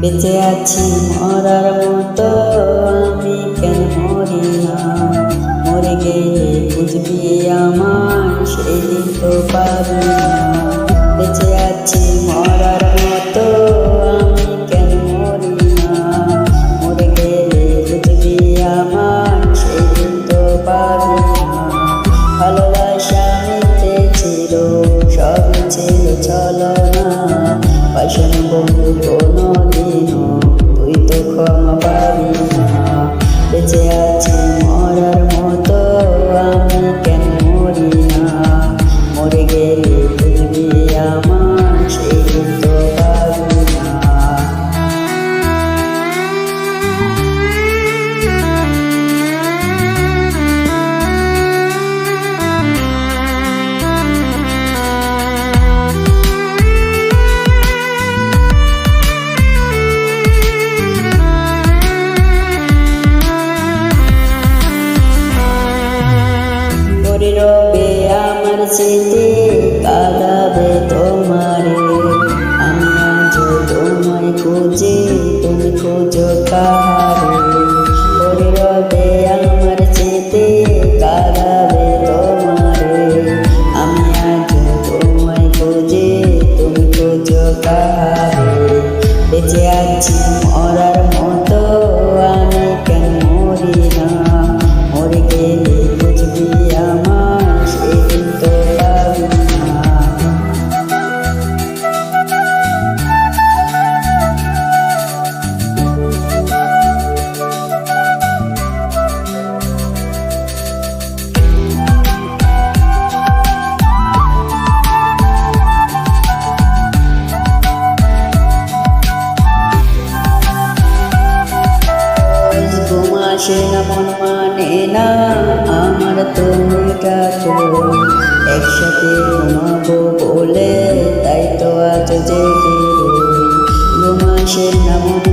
বেঁচে আছি মরার মতো আমি কেন মরি না। মরে গেলে বুঝবি আমার সেদিন তো পাবি না। বেঁচে আছি মরার মতো আমি কেন মরি না। মরে গেলে বুঝবি আমার সেদিন তো পাবি না। ভালোবাসা মিথ্যে ছিল, সব ছিল ছলনা। বাসন বন্ধু কোনো দিনও তুই তো ক্ষমা পাবি না। বেঁচে আছি মরার মতো আমি কেন মরি না। মরে গেলে বুঝবি আমার সেদিন তো পাবি না। রবে আমার স্মৃতি কাঁদাবে তোমারে। আমি আজ তোমায় খুঁজি, তুমি খুঁজো কাহারে। পরে রবে আমার স্মৃতি কাঁদাবে তোমারে। আমি আজ তোমায় খুঁজি, তুমি খুঁজো কাহারে। বেঁচে আছি মরার মতো আমি কেন মরি না। মরে গেলে বুঝবি আমার সেদিন তো পাবি না। আসে না মন মানে না আমার তুমি ডাকো। একসাথে ঘুমাবো বলে তাই তো আজ জেগে রই। ঘুম আসে না মন